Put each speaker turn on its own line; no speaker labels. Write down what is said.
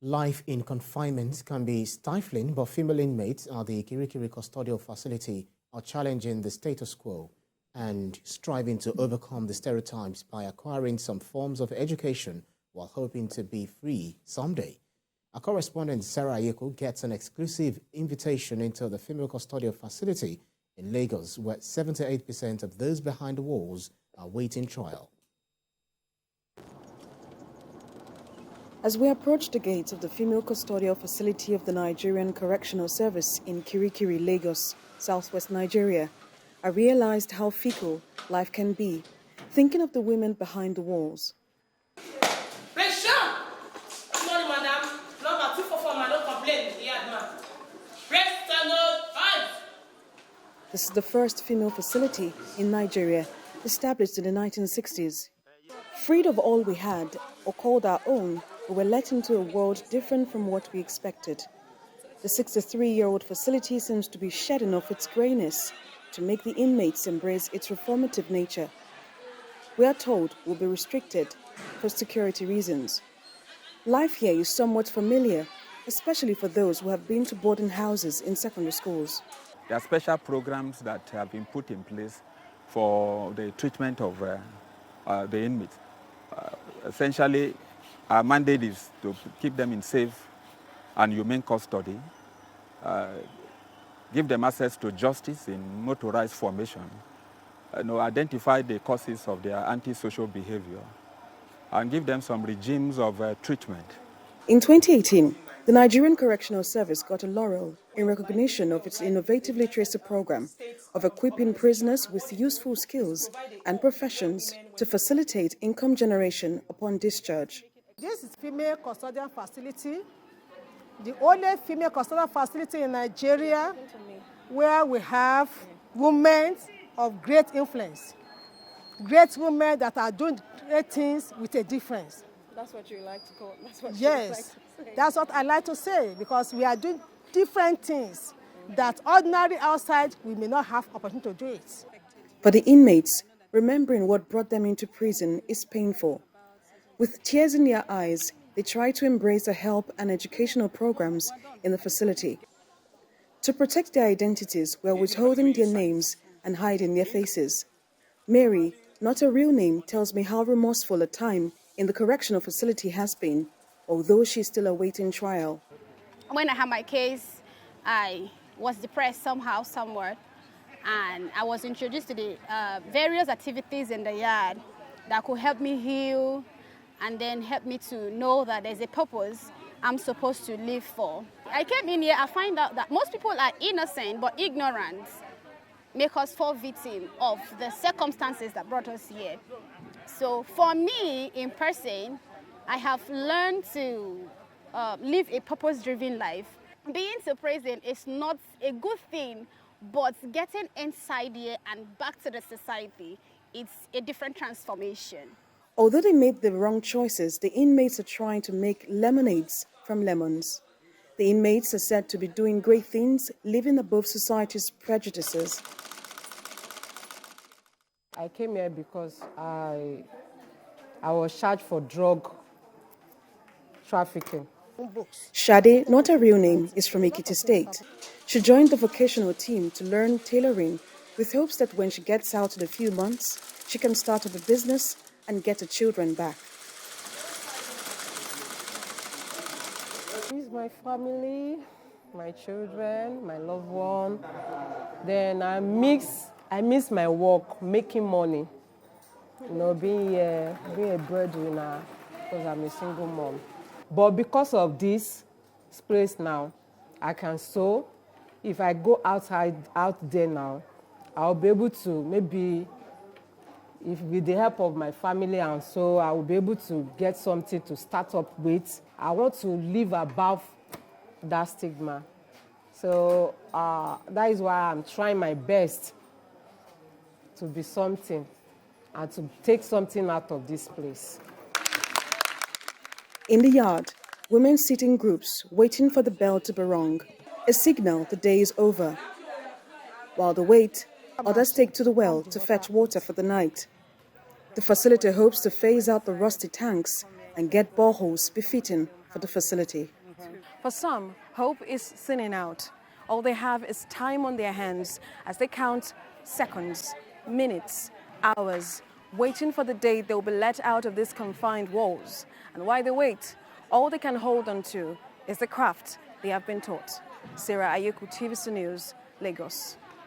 Life in confinement can be stifling, but female inmates at the Kirikiri Custodial facility are challenging the status quo and striving to overcome the stereotypes by acquiring some forms of education while hoping to be free someday. Our correspondent Sarah Ayeku gets an exclusive invitation into the female custodial facility in Lagos, where 78% of those behind the walls are waiting trial.
As we approach the gates of the female custodial facility of the Nigerian Correctional Service in Kirikiri, Lagos, southwest Nigeria, I realized how fickle life can be, thinking of the women behind the walls. This is the first female facility in Nigeria, established in the 1960s. Freed of all we had, or called our own, we were let into a world different from what we expected. The 63-year-old facility seems to be shedding off its grayness to make the inmates embrace its reformative nature. We are told we'll be restricted for security reasons. Life here is somewhat familiar, especially for those who have been to boarding houses in secondary schools.
There are special programs that have been put in place for the treatment of the inmates. Essentially, our mandate is to keep them in safe and humane custody, give them access to justice in motorized formation, identify the causes of their antisocial behavior, and give them some regimes of treatment.
In 2018, the Nigerian Correctional Service got a laurel in recognition of its innovatively tracer program of equipping prisoners with useful skills and professions to facilitate income generation upon discharge.
This is female custodial facility, the only female custodial facility in Nigeria where we have women of great influence, great women that are doing great things with a difference.
That's what you like to call it? That's what
yes, that's what I like to say, because we are doing different things that ordinary outside we may not have opportunity to do it.
For the inmates, remembering what brought them into prison is painful. With tears in their eyes, they try to embrace the help and educational programs in the facility. To protect their identities, we are withholding their names and hiding their faces. Mary, not a real name, tells me how remorseful a time in the correctional facility has been, although she's still awaiting trial.
When I had my case, I was depressed somehow, somewhere, and I was introduced to the various activities in the yard that could help me heal and then help me to know that there's a purpose I'm supposed to live for. I came in here, I find out that most people are innocent but ignorant, make us fall victim of the circumstances that brought us here. So for me, in person, I have learned to live a purpose-driven life. Being to prison is not a good thing, but getting inside here and back to the society, it's a different transformation.
Although they made the wrong choices, the inmates are trying to make lemonades from lemons. The inmates are said to be doing great things, living above society's prejudices.
I came here because I was charged for drug trafficking.
Shade, not a real name, is from Ekiti State. She joined the vocational team to learn tailoring with hopes that when she gets out in a few months, she can start up a business and get her children back.
This is my family, my children, my loved one. Then I miss my work, making money. Being a breadwinner, because I'm a single mom. But because of this place now, I can sew. If I go out there now, I'll be able to maybe, if with the help of my family and so, I will be able to get something to start up with. I want to live above that stigma. So that is why I'm trying my best to be something and to take something out of this place.
In the yard, women sit in groups waiting for the bell to be rung, a signal the day is over. While they wait, others take to the well to fetch water for the night. The facility hopes to phase out the rusty tanks and get boreholes befitting for the facility. For some, hope is thinning out. All they have is time on their hands as they count seconds, minutes, hours, waiting for the day they will be let out of these confined walls. And while they wait, all they can hold on to is the craft they have been taught. Sarah Ayeku, TVC News, Lagos.